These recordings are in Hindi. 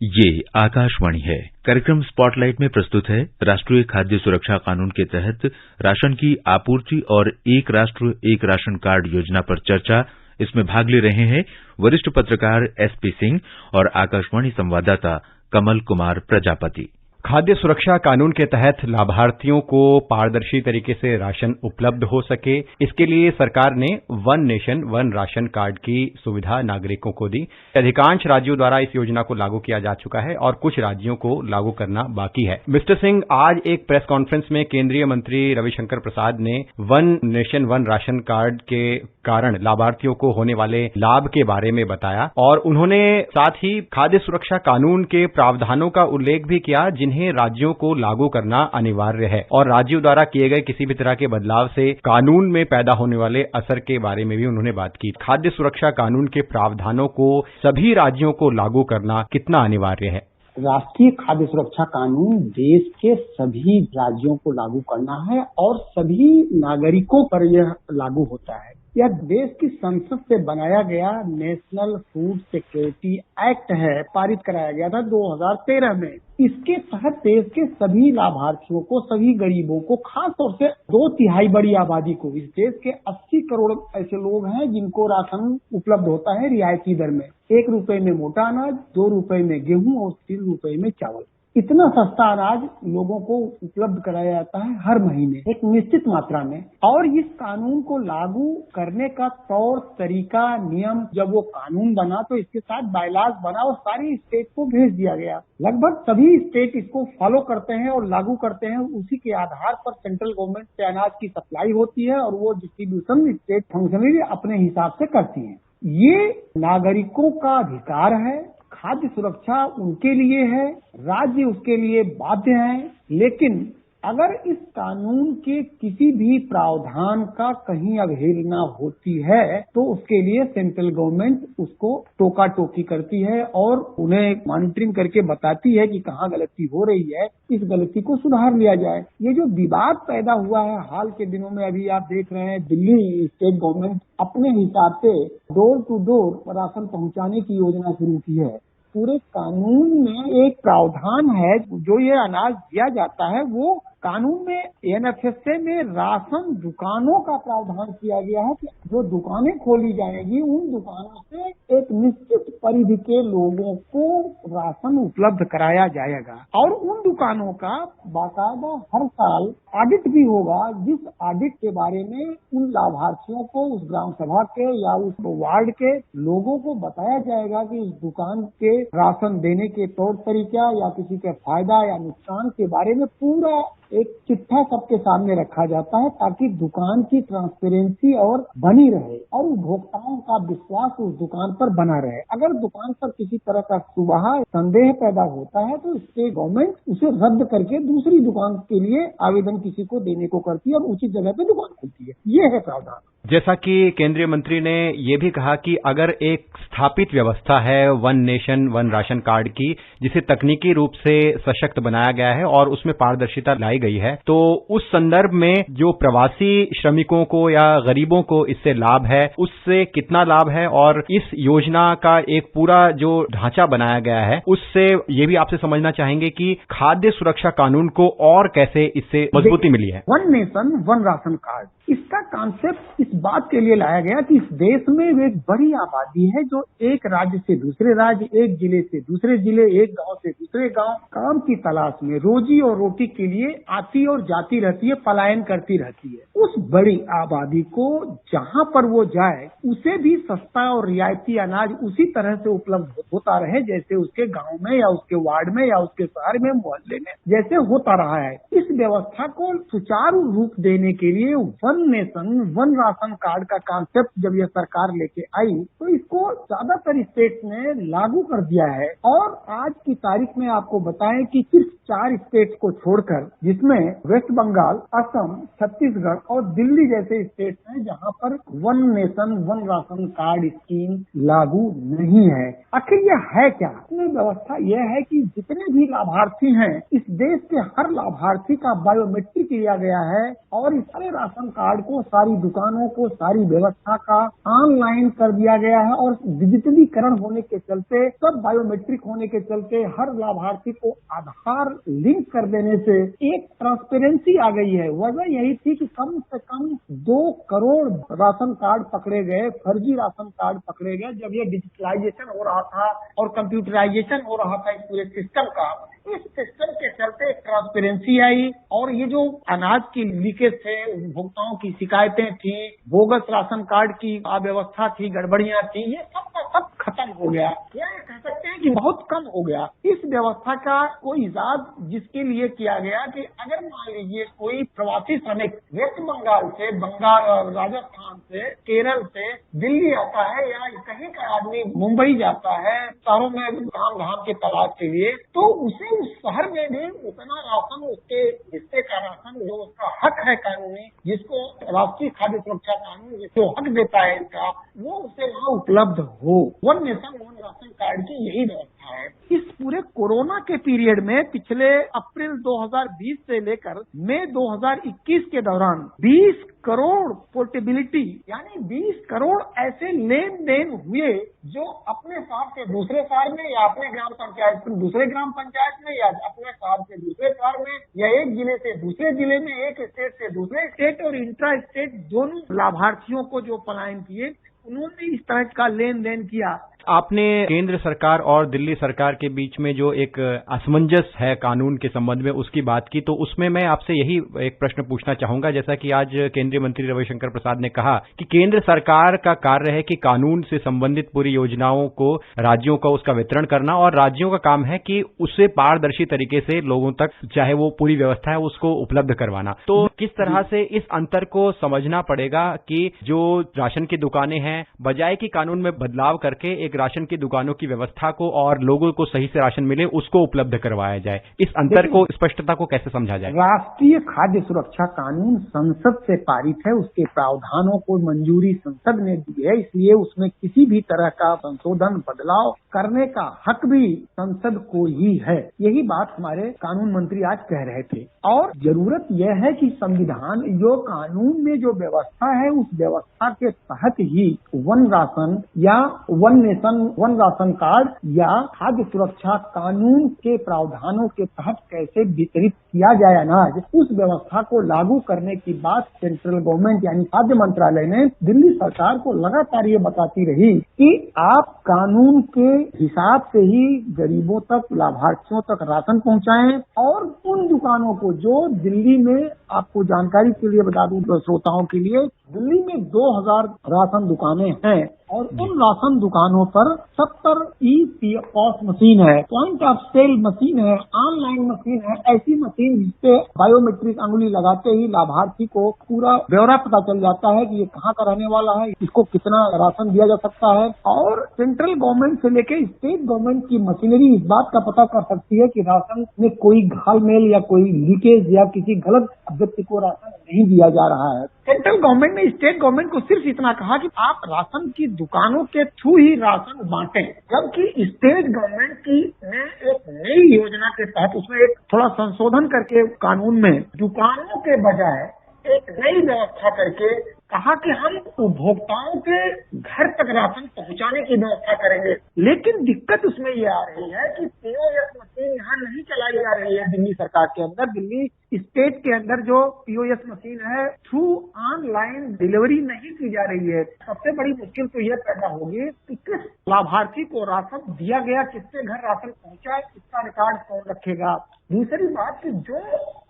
ये आकाशवाणी है। कार्यक्रम स्पॉटलाइट में प्रस्तुत है राष्ट्रीय खाद्य सुरक्षा कानून के तहत राशन की आपूर्ति और एक राष्ट्र एक राशन कार्ड योजना पर चर्चा। इसमें भाग ले रहे हैं वरिष्ठ पत्रकार एसपी सिंह और आकाशवाणी संवाददाता कमल कुमार प्रजापति। खाद्य सुरक्षा कानून के तहत लाभार्थियों को पारदर्शी तरीके से राशन उपलब्ध हो सके, इसके लिए सरकार ने one nation one ration card की सुविधा नागरिकों को दी। अधिकांश राज्यों द्वारा इस योजना को लागू किया जा चुका है और कुछ राज्यों को लागू करना बाकी है। मिस्टर सिंह, आज एक प्रेस कॉन्फ्रेंस में केंद्रीय मंत्री रविशंकर प्रसाद ने one nation one ration card के कारण लाभार्थियों को होने वाले लाभ के बारे में बताया और उन्होंने साथ ही खाद्य सुरक्षा कानून के प्रावधानों का उल्लेख भी किया जिन्हें राज्यों को लागू करना अनिवार्य है और राज्यों द्वारा किए गए किसी भी तरह के बदलाव से कानून में पैदा होने वाले असर के बारे में भी उन्होंने बात की। खाद्य सुरक्षा कानून के प्रावधानों को सभी राज्यों को लागू करना कितना अनिवार्य है? राष्ट्रीय खाद्य सुरक्षा कानून देश के सभी राज्यों को लागू करना है और सभी नागरिकों पर यह लागू होता है। यह देश की संसद से बनाया गया नेशनल फूड सिक्योरिटी एक्ट है, पारित कराया गया था 2013 में। इसके तहत देश के सभी लाभार्थियों को, सभी गरीबों को, खास तौर से 2/3 बड़ी आबादी को, इस देश के 80 करोड़ ऐसे लोग हैं जिनको राशन उपलब्ध होता है रियायती दर में। 1 रुपए में मोटा अनाज, 2 रुपए में गेहूं और 3 रुपए में चावल। इतना सस्ता अनाज लोगों को उपलब्ध कराया जाता है हर महीने एक निश्चित मात्रा में। और इस कानून को लागू करने का तौर तरीका, नियम, जब वो कानून बना तो इसके साथ बायलॉज बना और सारी स्टेट को भेज दिया गया। लगभग सभी स्टेट इसको फॉलो करते हैं और लागू करते हैं। उसी के आधार पर सेंट्रल गवर्नमेंट से अनाज की सप्लाई होती है और वो डिस्ट्रीब्यूशन स्टेट फंक्शनरी अपने हिसाब से करती है। ये नागरिकों का अधिकार है। खाद्य सुरक्षा उनके लिए है, राज्य उसके लिए बाध्य है। लेकिन अगर इस कानून के किसी भी प्रावधान का कहीं अवहेलना होती है तो उसके लिए सेंट्रल गवर्नमेंट उसको टोका टोकी करती है और उन्हें मॉनिटरिंग करके बताती है कि कहाँ गलती हो रही है, इस गलती को सुधार लिया जाए। ये जो विवाद पैदा हुआ है हाल के दिनों में, अभी आप देख रहे हैं दिल्ली स्टेट गवर्नमेंट अपने हिसाब से डोर टू डोर राशन पहुंचाने की योजना शुरू की है। पूरे कानून में एक प्रावधान है, जो ये अनाज दिया जाता है वो कानून में एनएफएसए में राशन दुकानों का प्रावधान किया गया है कि जो दुकानें खोली जाएगी उन दुकानों से एक निश्चित परिधि के लोगों को राशन उपलब्ध कराया जाएगा और उन दुकानों का बाकायदा हर साल ऑडिट भी होगा, जिस ऑडिट के बारे में उन लाभार्थियों को, उस ग्राम सभा के या उस वार्ड के लोगों को बताया जाएगा कि इस दुकान के राशन देने के तौर तरीका या किसी के फायदा या नुकसान के बारे में पूरा एक चिट्ठा सबके सामने रखा जाता है ताकि दुकान की ट्रांसपेरेंसी और बनी रहे और उपभोक्ताओं का विश्वास उस दुकान पर बना रहे। अगर दुकान पर किसी तरह का सुबह संदेह पैदा होता है तो स्टेट गवर्नमेंट उसे रद्द करके दूसरी दुकान के लिए आवेदन किसी को देने को करती है और उचित जगह पे दुकान खुलती है। ये है प्रावधान। जैसा कि केंद्रीय मंत्री ने ये भी कहा कि अगर एक स्थापित व्यवस्था है one nation one ration card की, जिसे तकनीकी रूप से सशक्त बनाया गया है और उसमें पारदर्शिता लाई गई है, तो उस संदर्भ में जो प्रवासी श्रमिकों को या गरीबों को इससे लाभ है, उससे कितना लाभ है और इस योजना का एक पूरा जो ढांचा बनाया गया है उससे ये भी आपसे समझना चाहेंगे कि खाद्य सुरक्षा कानून को और कैसे इससे मजबूती मिली है। One nation one ration card, इसका कॉन्सेप्ट इस बात के लिए लाया गया कि इस देश में एक बड़ी आबादी है जो एक राज्य से दूसरे राज्य, एक जिले से दूसरे जिले, एक गांव से दूसरे गांव काम की तलाश में, रोजी और रोटी के लिए आती और जाती रहती है, पलायन करती रहती है। उस बड़ी आबादी को जहां पर वो जाए उसे भी सस्ता और रियायती अनाज उसी तरह से उपलब्ध होता रहे जैसे उसके गांव में या उसके वार्ड में या उसके शहर में, मोहल्ले में जैसे होता रहा है। इस व्यवस्था को सुचारू रूप देने के लिए one nation one ration card का कॉन्सेप्ट जब यह सरकार लेके आई तो इसको ज्यादातर स्टेट ने लागू कर दिया है। और आज की तारीख में आपको बताएं कि सिर्फ 4 स्टेट को छोड़कर, जिसमें वेस्ट बंगाल, असम, छत्तीसगढ़ और दिल्ली जैसे स्टेट हैं जहां पर one nation one ration card scheme लागू नहीं है। आखिर यह है क्या? इसमें व्यवस्था यह है कि जितने भी लाभार्थी हैं इस देश के हर लाभार्थी का बायोमेट्रिक लिया गया है और इस सारे राशन कार्ड कार्ड को, सारी दुकानों को, सारी व्यवस्था का ऑनलाइन कर दिया गया है और डिजिटलीकरण होने के चलते, सब बायोमेट्रिक होने के चलते हर लाभार्थी को आधार लिंक कर देने से एक ट्रांसपेरेंसी आ गई है। वजह यही थी कि कम से कम 2 करोड़ राशन कार्ड पकड़े गए, फर्जी राशन कार्ड पकड़े गए जब ये डिजिटलाइजेशन हो रहा था और कंप्यूटराइजेशन हो रहा था इस पूरे सिस्टम का। इस सिस्टम के चलते ट्रांसपेरेंसी आई और ये जो अनाज की लीकेज थे, उपभोक्ताओं की शिकायतें थी, बोगस राशन कार्ड की अव्यवस्था थी, गड़बड़ियां थी, ये सब का सब खत्म हो गया, या ये कह सकते हैं कि बहुत कम हो गया। इस व्यवस्था का कोई इजाद जिसके लिए किया गया कि अगर मान लीजिए कोई प्रवासी श्रमिक वेस्ट बंगाल से, राजस्थान से, केरल से दिल्ली आता है या कहीं का आदमी मुंबई जाता है शहरों में काम धाम के तलाश के लिए, तो उसे उस शहर में भी उतना राशन, उसके हिस्से का राशन जो उसका हक है कानूनी, जिसको राष्ट्रीय खाद्य सुरक्षा कानून जिसको हक देता है इसका, वो उसे वहाँ उपलब्ध हो। One nation one ration card की यही व्यवस्था है। इस पूरे कोरोना के पीरियड में पिछले अप्रैल 2020 से लेकर मई 2021 के दौरान 20 करोड़ पोर्टेबिलिटी यानी 20 करोड़ ऐसे लेन देन हुए जो अपने शहर से दूसरे शहर में या अपने ग्राम पंचायत से दूसरे ग्राम पंचायत में या अपने शहर से दूसरे शहर में या एक जिले से दूसरे जिले में, एक स्टेट से दूसरे स्टेट और इंट्रा स्टेट दोनों लाभार्थियों को जो पलायन किए, उन्होंने इस तरह का लेन देन किया। आपने केंद्र सरकार और दिल्ली सरकार के बीच में जो एक असमंजस है कानून के संबंध में उसकी बात की, तो उसमें मैं आपसे यही एक प्रश्न पूछना चाहूंगा। जैसा कि आज केंद्रीय मंत्री रविशंकर प्रसाद ने कहा कि केंद्र सरकार का कार्य है कि कानून से संबंधित पूरी योजनाओं को राज्यों का उसका वितरण करना और राज्यों का काम है कि उसे पारदर्शी तरीके से लोगों तक, चाहे वो पूरी व्यवस्था है, उसको उपलब्ध करवाना। तो किस तरह से इस अंतर को समझना पड़ेगा कि जो राशन की दुकानें हैं, बजाय कि कानून में बदलाव करके एक राशन की दुकानों की व्यवस्था को और लोगों को सही से राशन मिले उसको उपलब्ध करवाया जाए, इस अंतर को, स्पष्टता को कैसे समझा जाए? राष्ट्रीय खाद्य सुरक्षा कानून संसद से पारित है, उसके प्रावधानों को मंजूरी संसद ने दी है, इसलिए उसमें किसी भी तरह का संशोधन बदलाव करने का हक भी संसद को ही है। यही बात हमारे कानून मंत्री आज कह रहे थे। और जरूरत यह है कि संविधान जो कानून में जो व्यवस्था है उस व्यवस्था के तहत ही वन राशन या one nation one ration card या खाद्य सुरक्षा कानून के प्रावधानों के तहत कैसे वितरित किया जाए अनाज, उस व्यवस्था को लागू करने की बात सेंट्रल गवर्नमेंट यानी खाद्य मंत्रालय ने दिल्ली सरकार को लगातार ये बताती रही कि आप कानून के हिसाब से ही गरीबों तक, लाभार्थियों तक राशन पहुंचाएं। और उन दुकानों को जो दिल्ली में, आपको जानकारी के लिए बता दूं श्रोताओं के लिए, दिल्ली में 2000 राशन दुकानें हैं और उन राशन दुकानों पर 70 ई-पॉस मशीन है, पॉइंट ऑफ सेल मशीन है, ऑनलाइन मशीन है, ऐसी मशीन जिससे बायोमेट्रिक अंगुली लगाते ही लाभार्थी को पूरा ब्यौरा पता चल जाता है कि ये कहाँ का रहने वाला है, इसको कितना राशन दिया जा सकता है। और सेंट्रल गवर्नमेंट से लेकर स्टेट गवर्नमेंट की मशीनरी इस बात का पता कर सकती है कि राशन में कोई घालमेल या कोई लीकेज या किसी गलत व्यक्ति को राशन नहीं दिया जा रहा है। सेंट्रल गवर्नमेंट ने स्टेट गवर्नमेंट को सिर्फ इतना कहा कि आप राशन की दुकानों के थ्रू ही राशन बांटें, जबकि स्टेट गवर्नमेंट की ने एक नई योजना के तहत उसमें एक थोड़ा संशोधन करके कानून में दुकानों के बजाय एक नई व्यवस्था करके कहा कि हम उपभोक्ताओं के घर तक राशन पहुंचाने की व्यवस्था करेंगे। लेकिन दिक्कत उसमें ये आ रही है कि पीओएस मशीन यहाँ नहीं चलाई जा रही है दिल्ली सरकार के अंदर। दिल्ली स्टेट के अंदर जो पीओएस मशीन है थ्रू ऑनलाइन डिलीवरी नहीं की जा रही है। सबसे बड़ी मुश्किल तो यह पैदा होगी कि किस लाभार्थी को राशन दिया गया, किसके घर राशन पहुंचा, इसका रिकॉर्ड कौन रखेगा। दूसरी बात कि जो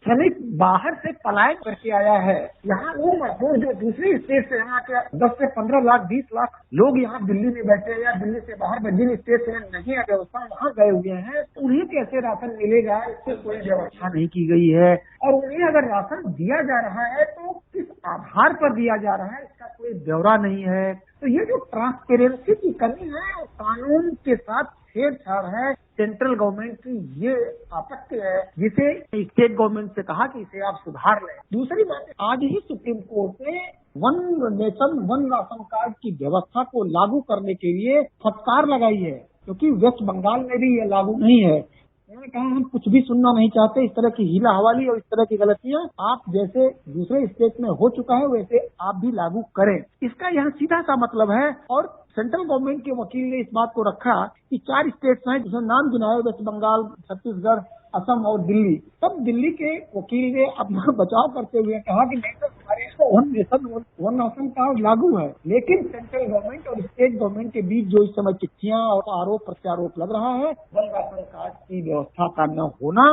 श्रमिक बाहर से पलायन करके आया है, यहाँ वो मजदूर जो दूसरी स्टेट से यहाँ के 10 से 15 लाख 20 लाख लोग यहाँ दिल्ली में बैठे हैं या दिल्ली से बाहर में जिन स्टेट से नहीं है व्यवस्था वहाँ गए हुए हैं, तो उन्हें कैसे राशन मिलेगा, इससे कोई व्यवस्था नहीं की गई है। और उन्हें अगर राशन दिया जा रहा है तो किस आधार पर दिया जा रहा है, इसका कोई ब्यौरा नहीं है। तो ये जो ट्रांसपेरेंसी की कमी है, कानून के साथ छेड़छाड़ है सेंट्रल गवर्नमेंट की, ये आपत्ति है जिसे स्टेट गवर्नमेंट से कहा कि इसे आप सुधार लें। दूसरी बात, आज ही सुप्रीम कोर्ट ने one nation one ration card की व्यवस्था को लागू करने के लिए फटकार लगाई है, क्योंकि वेस्ट बंगाल में भी ये लागू नहीं है। उन्होंने कहा हम कुछ भी सुनना नहीं चाहते, इस तरह की हीला हवाली और इस तरह की गलतियां आप जैसे दूसरे स्टेट में हो चुका है वैसे आप भी लागू करें। इसका यहाँ सीधा सा मतलब है। और सेंट्रल गवर्नमेंट के वकील ने इस बात को रखा कि 4 स्टेट्स हैं जिसमें नाम गिनाए, वेस्ट बंगाल, छत्तीसगढ़, असम और दिल्ली। तब दिल्ली के वकील ने अपना बचाव करते हुए कहा कि नहीं सर, हमारे यहाँ one nation one ration card लागू है, लेकिन सेंट्रल गवर्नमेंट और स्टेट गवर्नमेंट के बीच जो इस समय चिट्ठियां और आरोप प्रत्यारोप लग रहा है, वन राशन कार्ड की व्यवस्था का न होना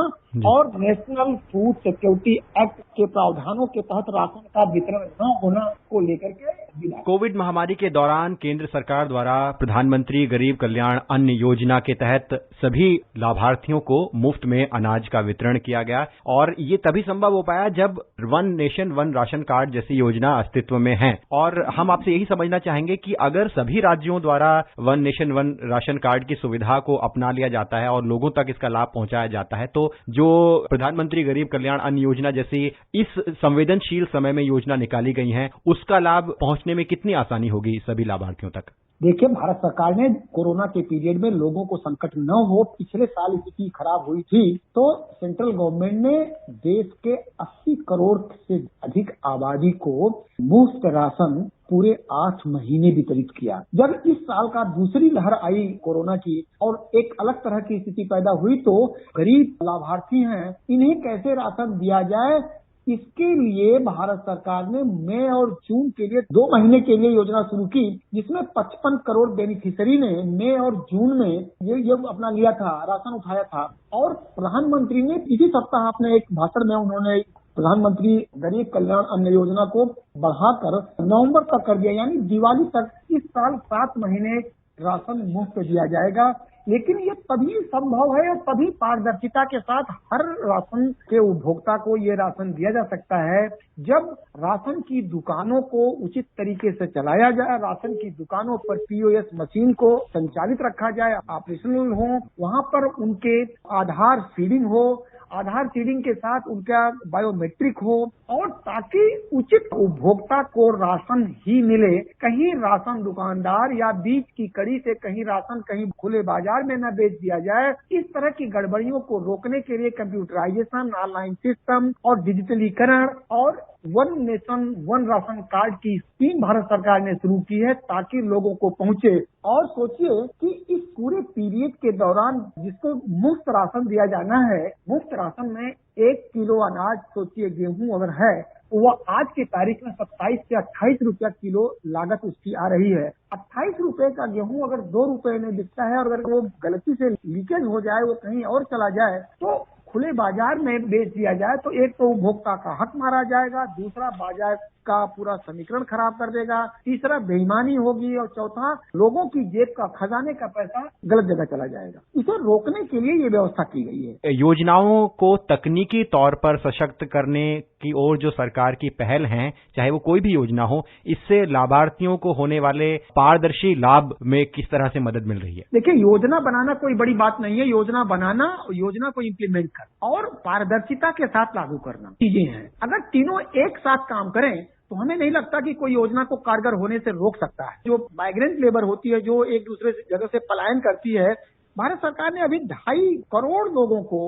और नेशनल फूड सिक्योरिटी एक्ट के प्रावधानों के तहत राशन का वितरण न होना को लेकर के कोविड महामारी के दौरान केंद्र सरकार द्वारा प्रधानमंत्री गरीब कल्याण अन्न योजना के तहत सभी लाभार्थियों को मुफ्त में अनाज का वितरण किया गया और ये तभी संभव हो पाया जब one nation one ration card जैसी योजना अस्तित्व में है। और हम आपसे यही समझना चाहेंगे कि अगर सभी राज्यों द्वारा one nation one ration card की सुविधा को अपना लिया जाता है और लोगों तक इसका लाभ पहुंचाया जाता है तो जो प्रधानमंत्री गरीब कल्याण अन्न योजना जैसी इस संवेदनशील समय में योजना निकाली गई है उसका लाभ पहुंचने में कितनी आसानी होगी सभी लाभार्थियों तक? देखिए, भारत सरकार ने कोरोना के पीरियड में लोगों को संकट न हो, पिछले साल स्थिति खराब हुई थी तो सेंट्रल गवर्नमेंट ने देश के 80 करोड़ से अधिक आबादी को मुफ्त राशन पूरे 8 महीने वितरित किया। जब इस साल का दूसरी लहर आई कोरोना की और एक अलग तरह की स्थिति पैदा हुई तो गरीब लाभार्थी हैं, इन्हें कैसे राशन दिया जाए, इसके लिए भारत सरकार ने मई और जून के लिए 2 महीने के लिए योजना शुरू की, जिसमें 55 करोड़ बेनिफिशियरी ने मई और जून में ये अपना लिया था, राशन उठाया था। और प्रधानमंत्री ने इसी सप्ताह अपने एक भाषण में उन्होंने प्रधानमंत्री गरीब कल्याण अन्न योजना को बढ़ाकर नवंबर तक कर दिया, यानी दिवाली तक इस साल 7 महीने राशन मुफ्त दिया जाएगा। लेकिन ये तभी संभव है और तभी पारदर्शिता के साथ हर राशन के उपभोक्ता को ये राशन दिया जा सकता है जब राशन की दुकानों को उचित तरीके से चलाया जाए, राशन की दुकानों पर पीओएस मशीन को संचालित रखा जाए, ऑपरेशनल हो, वहां पर उनके आधार सीडिंग हो, आधार सीडिंग के साथ उनका बायोमेट्रिक हो और ताकि उचित उपभोक्ता को राशन ही मिले। कहीं राशन दुकानदार या बीच की कड़ी से कहीं राशन कहीं खुले बाजार में न बेच दिया जाए। इस तरह की गड़बड़ियों को रोकने के लिए कंप्यूटराइजेशन, ऑनलाइन सिस्टम और डिजिटलीकरण और one nation one ration card की स्कीम भारत सरकार ने शुरू की है ताकि लोगों को पहुंचे। और सोचिए कि इस पूरे पीरियड के दौरान जिसको मुफ्त राशन दिया जाना है, मुफ्त राशन में 1 किलो अनाज, सोचिए गेहूं अगर है वह आज की तारीख में 27 से 28 रुपया किलो लागत उसकी आ रही है। 28 रुपए का गेहूं अगर 2 रुपए में बिकता है और अगर वो गलती से लीकेज हो जाए, वो कहीं और चला जाए तो खुले बाजार में बेच दिया जाए तो एक तो उपभोक्ता का हक मारा जाएगा, दूसरा बाजार का पूरा समीकरण खराब कर देगा, तीसरा बेईमानी होगी और चौथा लोगों की जेब का खजाने का पैसा गलत जगह चला जाएगा। इसे रोकने के लिए ये व्यवस्था की गई है। योजनाओं को तकनीकी तौर पर सशक्त करने की ओर जो सरकार की पहल है, चाहे वो कोई भी योजना हो, इससे लाभार्थियों को होने वाले पारदर्शी लाभ में किस तरह से मदद मिल रही है? देखिए, योजना बनाना कोई बड़ी बात नहीं है। योजना बनाना, योजना को इम्प्लीमेंट करना और पारदर्शिता के साथ लागू करना चीजें हैं। अगर तीनों एक साथ काम करें तो हमें नहीं लगता कि कोई योजना को कारगर होने से रोक सकता है। जो माइग्रेंट लेबर होती है, जो एक दूसरे जगह से पलायन करती है, भारत सरकार ने अभी 2.5 करोड़ लोगों को,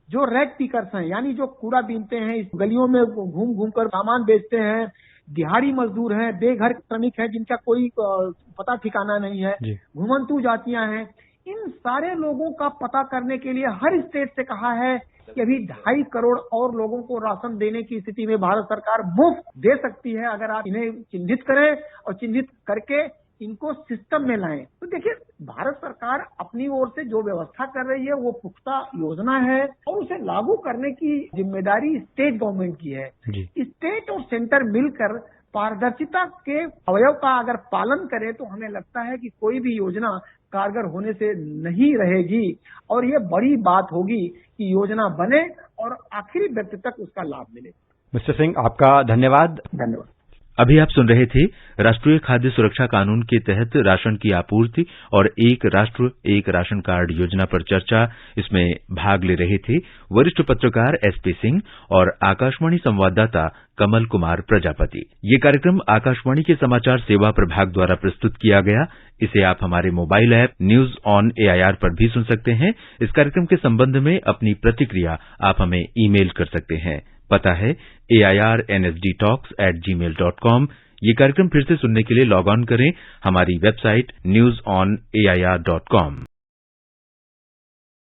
जो रैग पिकर्स हैं यानी जो कूड़ा बीनते हैं, इस गलियों में घूम घूम कर सामान बेचते हैं, दिहाड़ी मजदूर हैं, बेघर श्रमिक हैं जिनका कोई पता ठिकाना नहीं है, घुमंतू जातियां हैं, इन सारे लोगों का पता करने के लिए हर स्टेट से कहा है कि अभी 2.5 करोड़ और लोगों को राशन देने की स्थिति में भारत सरकार मुफ्त दे सकती है अगर आप इन्हें चिन्हित करें और चिन्हित करके इनको सिस्टम में लाएं। तो देखिए, भारत सरकार अपनी ओर से जो व्यवस्था कर रही है वो पुख्ता योजना है और उसे लागू करने की जिम्मेदारी स्टेट गवर्नमेंट की है। स्टेट और सेंटर मिलकर पारदर्शिता के अवयव का अगर पालन करें तो हमें लगता है कि कोई भी योजना कारगर होने से नहीं रहेगी और ये बड़ी बात होगी कि योजना बने और आखिरी व्यक्ति तक उसका लाभ मिले। मिस्टर सिंह, आपका धन्यवाद। धन्यवाद। अभी आप सुन रहे थे राष्ट्रीय खाद्य सुरक्षा कानून के तहत राशन की आपूर्ति और एक राष्ट्र एक राशन कार्ड योजना पर चर्चा। इसमें भाग ले रहे थे वरिष्ठ पत्रकार एसपी सिंह और आकाशवाणी संवाददाता कमल कुमार प्रजापति। ये कार्यक्रम आकाशवाणी के समाचार सेवा प्रभाग द्वारा प्रस्तुत किया गया। इसे आप हमारे mobile app news on AIR पर भी सुन सकते हैं। इस कार्यक्रम के संबंध में अपनी प्रतिक्रिया आप हमें ईमेल कर सकते हैं। पता है airnsdtalks@gmail.com। ये कार्यक्रम फिर से सुनने के लिए लॉग ऑन करें हमारी वेबसाइट newsonair.com।